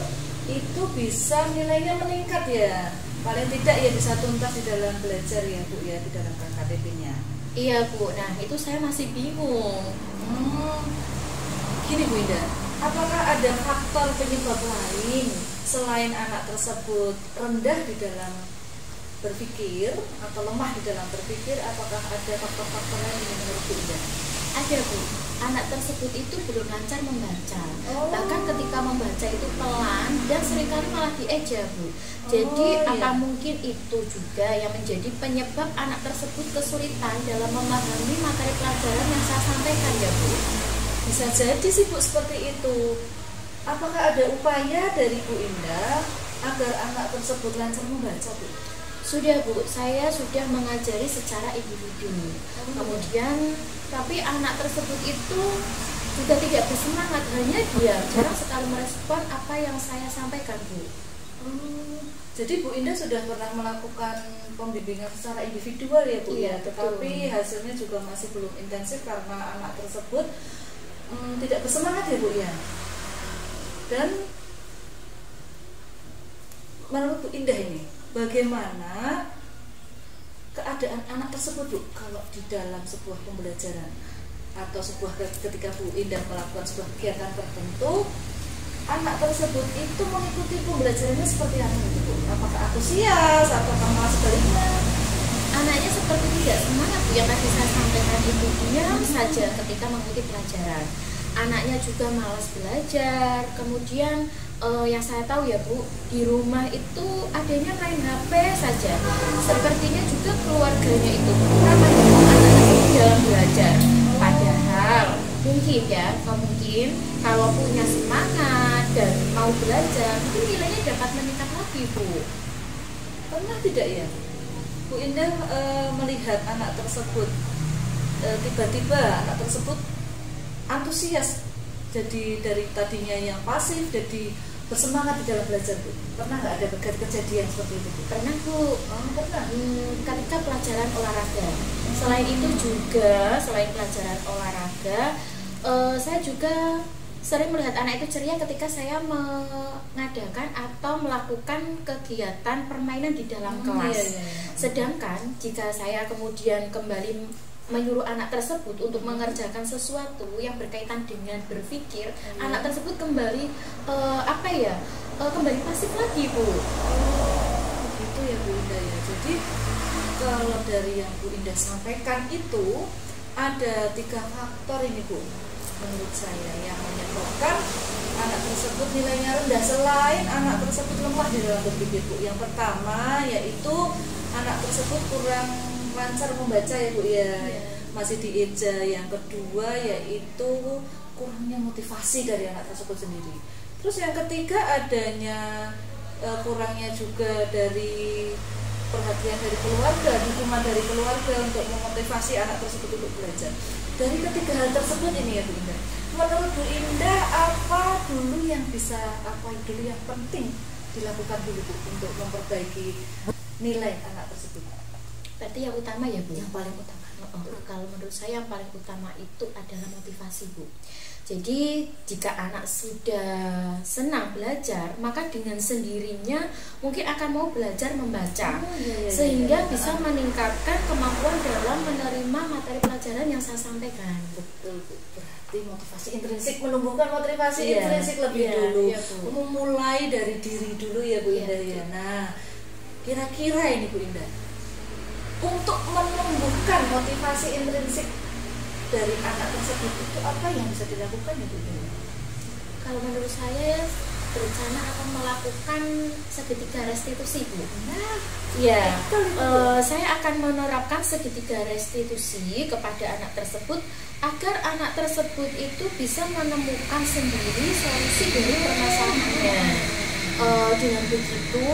itu bisa nilainya meningkat ya. Paling tidak ya bisa tuntas di dalam belajar ya Bu ya, di dalam KKTP-nya. Iya Bu, nah itu saya masih bingung. Gini Bu Indah, apakah ada faktor penyebab lain selain anak tersebut rendah di dalam berpikir atau lemah di dalam berpikir? Apakah ada faktor-faktor lain yang menurut Bu Indah? Ada Bu, anak tersebut itu belum lancar membaca. Bahkan ketika membaca itu pelan dan seringkali malah dieja Bu. Jadi apa mungkin itu juga yang menjadi penyebab anak tersebut kesulitan dalam memahami materi pelajaran yang saya sampaikan ya Bu? Bisa jadi sih Bu seperti itu. Apakah ada upaya dari Bu Indah agar anak tersebut lancar membaca Bu? Sudah Bu, saya sudah mengajari secara individu. Kemudian, tapi anak tersebut itu juga tidak bersemangat, hanya dia jarang sekali merespon apa yang saya sampaikan Bu. Jadi Bu Indah sudah pernah melakukan pembimbingan secara individual ya Bu ya, tetapi hasilnya juga masih belum intensif karena anak tersebut tidak bersemangat ya Bu ya. Dan menurut Bu Indah ini, bagaimana keadaan anak tersebut Bu kalau di dalam sebuah pembelajaran atau ketika Bu Indah melakukan sebuah kegiatan tertentu, anak tersebut itu mengikuti pembelajarannya seperti apa Bu? Apakah antusias atau malah sebaliknya? Anaknya seperti tidak semangat Bu, yang tadi saya sampaikan itu, diam saja ketika mengikuti pelajaran. Anaknya juga malas belajar, kemudian yang saya tahu ya Bu, di rumah itu adanya main HP saja. Sepertinya juga keluarganya itu kurang mendukung anak-anak dalam belajar. Padahal mungkin kalau punya semangat dan mau belajar, mungkin nilainya dapat meningkat lagi Bu. Pernah tidak ya Bu Indah melihat anak tersebut tiba-tiba anak tersebut antusias, jadi dari tadinya yang pasif jadi bersemangat di dalam belajar Bu? Pernah nggak ada kejadian seperti itu Bu? Pernah Bu. Pernah. Ketika pelajaran olahraga. Selain itu juga, selain pelajaran olahraga, saya juga sering melihat anak itu ceria ketika saya mengadakan atau melakukan kegiatan permainan di dalam kelas. Iya. Sedangkan jika saya kemudian kembali menyuruh anak tersebut untuk mengerjakan sesuatu yang berkaitan dengan berpikir, anak tersebut kembali kembali pasif lagi Bu. Begitu ya Bu Indah ya. Jadi kalau dari yang Bu Indah sampaikan itu ada 3 faktor ini Bu, menurut saya yang menyebabkan anak tersebut nilainya rendah. Selain anak tersebut lemah di dalam berpikir Bu, yang pertama yaitu anak tersebut kurang lancar membaca ya Bu ya, masih dieja. Yang kedua yaitu kurangnya motivasi dari anak tersebut sendiri. Terus yang ketiga adanya kurangnya juga dari perhatian dari keluarga, dukungan dari keluarga untuk memotivasi anak tersebut untuk belajar. Dari ketiga hal tersebut ini ya Bu Indah, menurut Bu Indah apa dulu yang penting dilakukan dulu Bu untuk memperbaiki nilai anak tersebut? Berarti yang utama ya Bu? Yang paling utama. Kalau menurut saya yang paling utama itu adalah motivasi Bu. Jadi jika anak sudah senang belajar, maka dengan sendirinya mungkin akan mau belajar membaca, sehingga bisa meningkatkan kemampuan dalam menerima materi pelajaran yang saya sampaikan. Betul Bu. Berarti motivasi intrinsik, menumbuhkan motivasi intrinsik lebih dulu. Memulai dari diri dulu ya Bu Indah ya. Nah, kira-kira ini Bu Indah, untuk menumbuhkan motivasi intrinsik dari anak tersebut itu apa yang bisa dilakukan ya Bu? Kalau menurut saya berencana akan melakukan segitiga restitusi Bu. Saya akan menerapkan segitiga restitusi kepada anak tersebut agar anak tersebut itu bisa menemukan sendiri solusi dari permasalahannya. Dengan begitu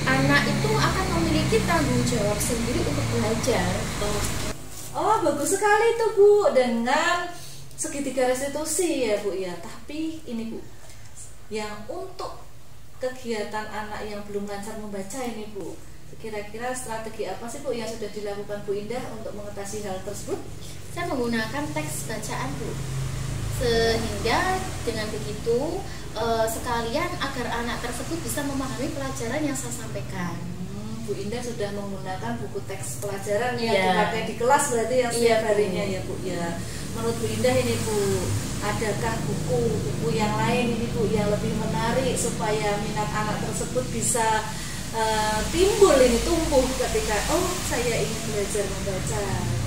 anak itu akan memiliki tanggung jawab sendiri untuk belajar. Oh, bagus sekali tuh Bu, dengan segitiga restitusi ya Bu ya. Tapi ini Bu, yang untuk kegiatan anak yang belum lancar membaca ini Bu, kira-kira strategi apa sih Bu yang sudah dilakukan Bu Indah untuk mengatasi hal tersebut? Saya menggunakan teks bacaan Bu, sehingga dengan begitu sekalian agar anak tersebut bisa memahami pelajaran yang saya sampaikan. Bu Indah sudah menggunakan buku teks pelajaran yang dipakai di kelas berarti yang setiap harinya ya Bu ya. Menurut Bu Indah ini Bu, adakah buku yang lain ini Bu yang lebih menarik supaya minat anak tersebut bisa tumbuh ketika saya ingin belajar membaca?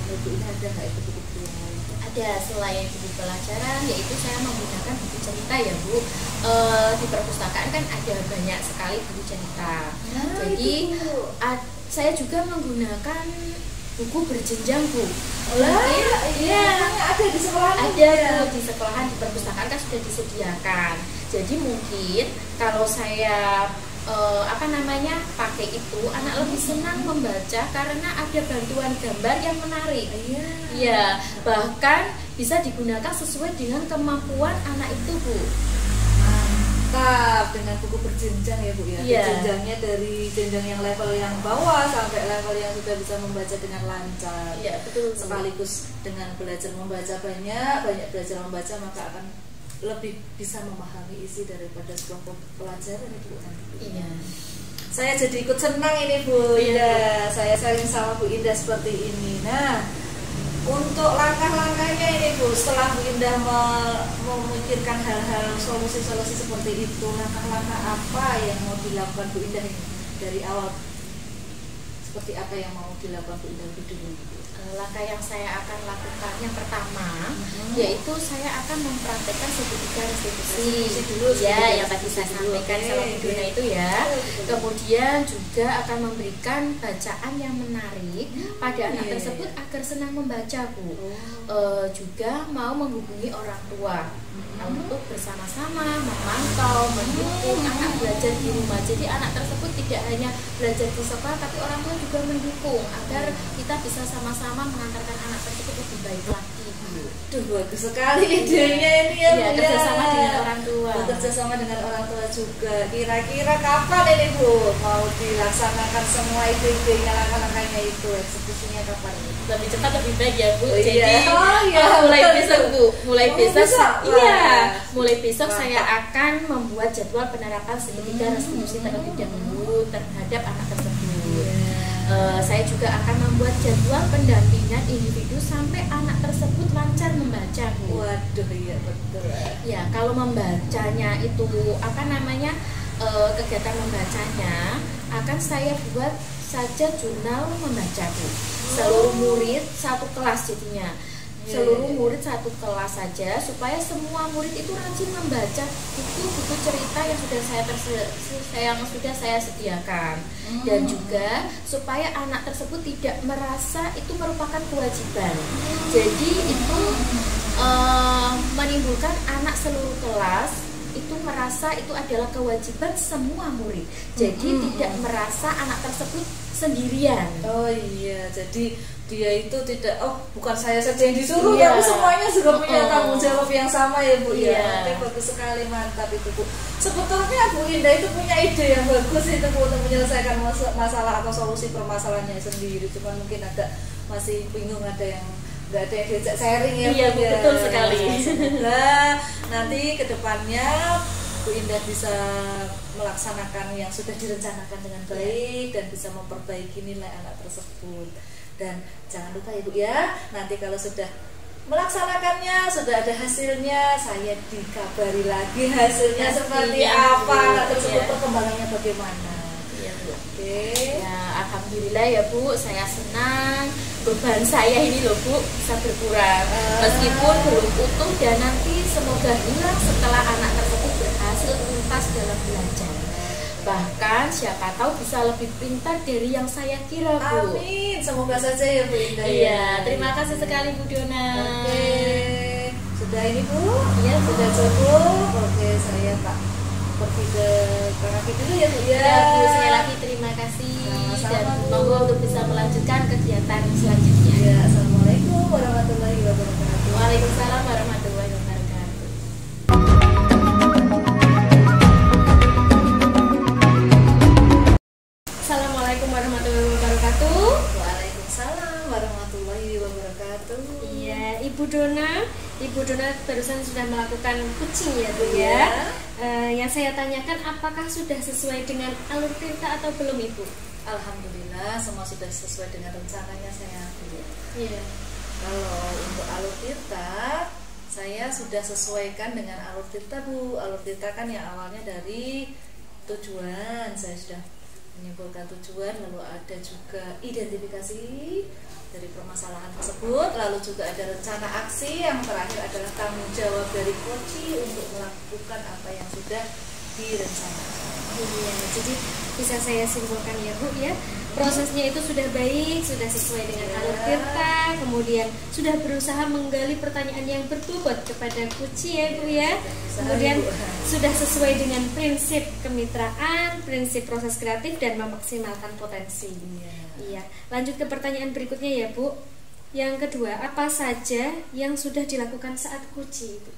Menurut Bu Indah ada nggak itu buku yang lain? Ada, selain buku pelajaran yaitu saya menggunakan buku cerita ya Bu. Di perpustakaan kan ada banyak sekali buku cerita. Jadi saya juga menggunakan buku berjenjang Bu. Ada di sekolahan. Ada Bu, di sekolahan, di perpustakaan kan sudah disediakan. Jadi mungkin kalau saya pakai itu, anak lebih senang membaca karena ada bantuan gambar yang menarik. Bahkan bisa digunakan sesuai dengan kemampuan anak itu Bu. Mantap, dengan buku berjenjang ya Bu ya. Jenjangnya dari jenjang yang level yang bawah sampai level yang sudah bisa membaca dengan lancar. Betul. Sekaligus dengan belajar membaca banyak belajar membaca, maka akan lebih bisa memahami isi daripada sebuah pelajaran itu Bu. Saya jadi ikut senang ini Bu Indah. Saya sharing sama Bu Indah seperti ini. Nah, untuk langkah-langkahnya ini Bu, setelah Bu Indah memikirkan hal-hal solusi-solusi seperti itu, langkah-langkah apa yang mau dilakukan Bu Indah ini dari awal? Seperti apa yang mau dilakukan Bu Indah dulu? Langkah yang saya akan lakukan yang pertama yaitu saya akan mempraktekkan segitiga restitusi dulu ya, yang tadi saya sampaikan sama Bu Dona itu ya. Kemudian juga akan memberikan bacaan yang menarik pada anak tersebut agar senang membaca, Bu. Juga mau menghubungi orang tua untuk bersama-sama memantau, mendukung anak belajar di rumah. Jadi anak tersebut tidak hanya belajar di sekolah, tapi orang tua juga mendukung agar kita bisa sama-sama mengantarkan anak tersebut lebih baik lagi. Duh, bagus sekali idenya ini ya, Bu. Kerjasama dengan orang tua. Bekerjasama dengan orang tua juga. Kira-kira kapan ini Bu mau dilaksanakan semua ide-idenya, langkah-langkahnya itu, eksekusinya kapan ini? Lebih cepat lebih baik ya, Bu. Jadi mulai besok, Bu. Mulai besok. Mulai besok Mantap. saya akan membuat jadwal penerapan segitiga restitusi terlebih dahulu terhadap anak tersebut. Saya juga akan membuat jadwal pendampingan individu sampai anak tersebut lancar membaca, Bu. Waduh, iya betul. Ya, kalau membacanya itu kegiatan membacanya akan saya buat saja jurnal membaca, Bu. Seluruh murid satu kelas jadinya. Seluruh murid satu kelas saja supaya semua murid itu rajin membaca buku-buku cerita yang sudah saya sediakan. Dan juga supaya anak tersebut tidak merasa itu merupakan kewajiban. Jadi itu menimbulkan anak seluruh kelas itu merasa itu adalah kewajiban semua murid. Jadi tidak merasa anak tersebut sendirian. Oh iya, jadi dia itu tidak, bukan saya saja yang disuruh, tapi semuanya juga punya tanggung jawab yang sama ya, Bu. Ya, oke, bagus sekali, mantap itu, Bu. Sebetulnya Bu Indah itu punya ide yang bagus itu, Bu, untuk menyelesaikan masalah atau solusi permasalahannya sendiri. Cuma mungkin masih bingung, nggak ada yang diajak sharing ya, Iya, Bu, betul sekali. Semoga nanti kedepannya Bu Indah bisa melaksanakan yang sudah direncanakan dengan baik dan bisa memperbaiki nilai anak tersebut. Dan jangan lupa ya, Bu ya, nanti kalau sudah melaksanakannya, sudah ada hasilnya, saya dikabari lagi hasilnya seperti apa, anak tersebut perkembangannya bagaimana. Iya, Bu. Oke. Ya, alhamdulillah ya, Bu, saya senang beban saya ini loh, Bu, bisa berkurang. Meskipun belum utuh dan nanti semoga hilang setelah anak tersebut berhasil tuntas dalam belajar. Bahkan siapa tahu bisa lebih pintar dari yang saya kira, Bu. Amin, semoga saja ya, Bu Indah. Iya, terima kasih sekali, Bu Dona. Oke, sudah ini, Bu? Iya, sudah cukup. Oke, saya pergi ke kaki dulu ya, Bu ya. Ya, Bu, sekali lagi terima kasih. Sama-sama, Dan Bu. monggo untuk bisa melanjutkan kegiatan selanjutnya. Ya, assalamualaikum warahmatullahi wabarakatuh. Waalaikumsalam warahmatullahi wabarakatuh. Assalamualaikum warahmatullahi wabarakatuh. Waalaikumsalam warahmatullahi wabarakatuh. Iya, Ibu Dona barusan sudah melakukan kucing ya, Bu ya. Yang saya tanyakan, apakah sudah sesuai dengan alur tirta atau belum, Ibu? Alhamdulillah semua sudah sesuai dengan rencananya saya. Iya. Kalau untuk alur tirta, saya sudah sesuaikan dengan alur tirta, Bu. Alur tirta kan yang awalnya dari tujuan, saya sudah menyimpulkan tujuan, lalu ada juga identifikasi dari permasalahan tersebut, lalu juga ada rencana aksi, yang terakhir adalah tanggung jawab dari coach untuk melakukan apa yang sudah direncanakan. Iya, jadi bisa saya simpulkan ya, Bu ya, prosesnya itu sudah baik, sudah sesuai dengan alur tirta, kemudian sudah berusaha menggali pertanyaan yang berbobot kepada Kuci ya, Bu ya. Kemudian sudah sesuai dengan prinsip kemitraan, prinsip proses kreatif dan memaksimalkan potensi. Iya. Lanjut ke pertanyaan berikutnya ya, Bu. Yang kedua, apa saja yang sudah dilakukan saat Kuci, Bu?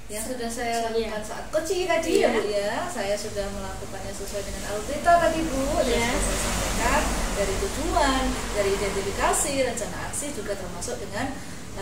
Yang sudah saya lakukan saat coaching tadi ya, Bu ya, saya sudah melakukannya sesuai dengan alur tirta tadi, Bu. Dan sudah saya sampaikan dari tujuan, dari identifikasi, rencana aksi, juga termasuk dengan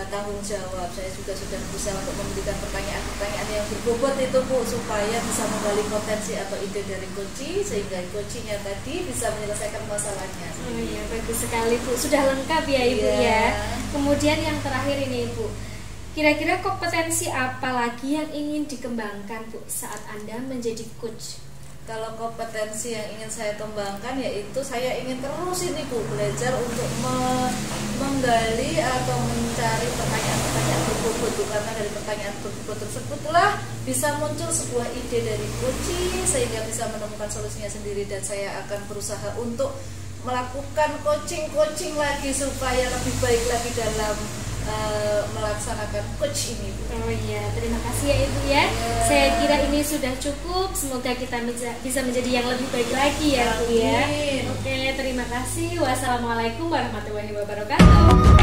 tanggung jawab. Saya juga sudah berusaha untuk memberikan pertanyaan-pertanyaan yang berbobot itu, Bu, supaya bisa menggali potensi atau ide dari coaching, sehingga coachingnya tadi bisa menyelesaikan masalahnya. Oh iya, bagus sekali, Bu. Sudah lengkap ya, Ibu ya. Kemudian yang terakhir ini, Ibu. Kira-kira kompetensi apa lagi yang ingin dikembangkan, Bu, saat Anda menjadi coach? Kalau kompetensi yang ingin saya kembangkan yaitu saya ingin terus ini Bu belajar untuk menggali atau mencari pertanyaan-pertanyaan berbobot, karena dari pertanyaan berbobot tersebutlah bisa muncul sebuah ide dari coaching sehingga bisa menemukan solusinya sendiri, dan saya akan berusaha untuk melakukan coaching lagi supaya lebih baik lagi dalam melaksanakan coach ini Bu. Oh iya, terima kasih ya Ibu ya. Saya kira ini sudah cukup. Semoga kita bisa menjadi yang lebih baik lagi ya Bu ya. Amin. Oke, terima kasih. Wassalamualaikum warahmatullahi wabarakatuh.